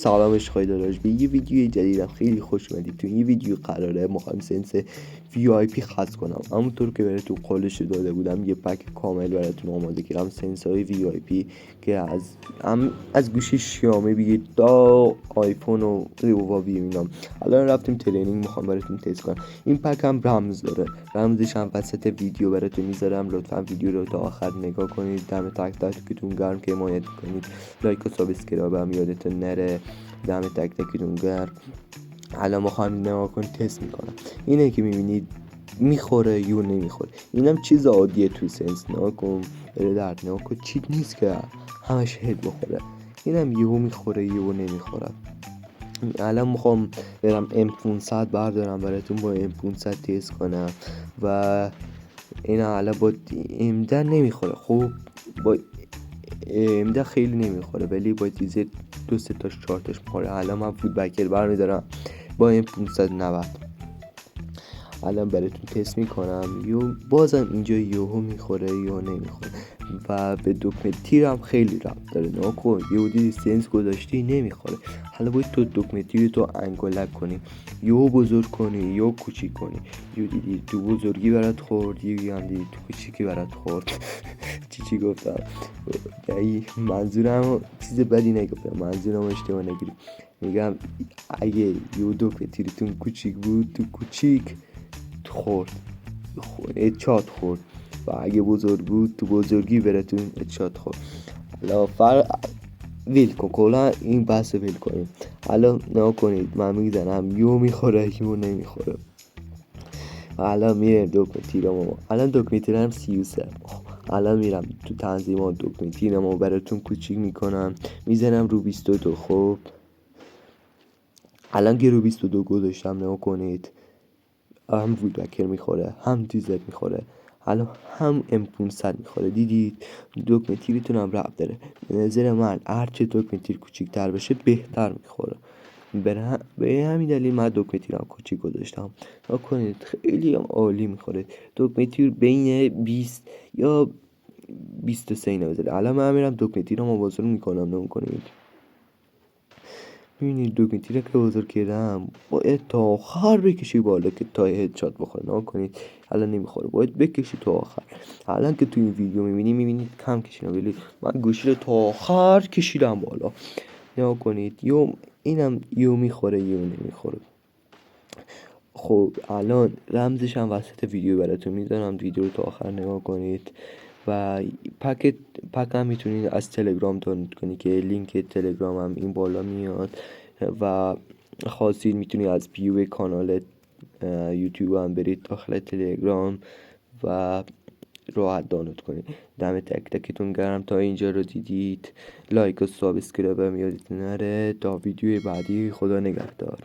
سلام عشقای داداش، به یه ویدیو جدیدم خیلی خوش اومدید. تو این ویدیو قراره میخوام سنس VIP خاص کنم. همونطور که براتون قولش داده بودم یه پک کامل براتون آماده کردم، سنس های VIP که از گوشی شیائومی بگید تا آیفون و هواوی اینا. الان رفتیم ترینینگ، میخوام براتون تست کنم. این پک هم رمز داره، رمزش هم وسط ویدیو براتون میذارم، لطفا ویدیو رو تا آخر نگاه کنید. دم تک تکتون گرم که حمایت کنید، لایک و سابسکرایب هم یادتون نره. دم تک تکتون گرم. الان میخوام نگاه کنید، تست میکنم. اینه که میبینید میخوره یا نمیخوره. اینم چیز عادیه تو سنس، نکن بره درد نکن، چیز نیست که همش هد بخوره. اینم یهو میخوره یهو نمیخوره. الان میخوام برم M500 بردارم براتون، با M500 تست کنم و اینا. الان با M10 نمیخوره، خب با M10 خیلی نمیخوره ولی با تیزر 2 3 تاش 4 تاش میخوره. الان من فودبکر برمیدارم با M590. الان براتون تست میکنم، بازم اینجا یهو میخوره یا نمیخوره و به دکمه تیرم خیلی ربط داره. ناکن یهو دیدی سنس گذاشتی نمیخوره. حالا باید تو دکمه تیر تو انگولک کنی، یهو بزرگ کنی یا کوچیک کنی. یهو دیدی تو بزرگی برات خورد، یهو هم دیدی تو کوچیکی برات خورد. چی گفتم؟ منظورم چیز بدی نگفتم، منظورم اشتباه نگیری. میگم اگه یه دکمه تیرتون کوچیک بود تو کوچیک خورد، اچات خورد، و اگه بزرگ بود تو بزرگی براتون اچات خورد. حالا ویل کن، کلا این بحث ویل کنیم. حالا نه کنید، من میزنم یو میخوره یو نمیخوره. الان میرم دکمه تیرمو، الان دکمه تیرم 33. الان میرم تو تنظیمات دکمه تیرمو براتون کوچیک میکنم، میزنم رو 22. خب الان که رو 22 گذاشتم، نگاه کنید هم وودبکر میخوره هم تیزر میخوره، الان هم M500 میخوره. دیدید دکمه تیرتون هم ربط داره. به نظر من هرچه دکمه تیر کوچیک‌تر بشه بهتر میخوره. به همین دلیل من دکمه تیرم کوچیک گذاشتم. نکنید خیلی هم عالی میخوره. دکمه تیر بین 20 یا 23 اینا بذاره. الان من میرم دکمه تیرم بزرگ میکنم. نکنید میبینید دکمه تیر که بزرگ کردم باید تا آخر بکشی بالا که تا هدشات بخوره. نکنید الان نمیخوره، باید بکشی تا آخر. الان که تو این ویدیو میبینید کم کشیدم ولی من گوشی رو تا آخر کشیدم بالا. نکنید اینم یو میخوره یو نمیخوره. خب الان رمزش هم وسط ویدیو براتون میذارم، ویدیو رو تا آخر نگاه کنید. و پک هم میتونید از تلگرام دانلود کنید که لینک تلگرام هم این بالا میاد و خواستید میتونید از پیو کانال یوتیوب هم برید داخل تلگرام و راحت دانلود کنید. دم تک تکتون گرم تا اینجا رو دیدید. لایک و سابسکرایب هم یادتون نره. تا ویدیو بعدی، خدا نگهدار.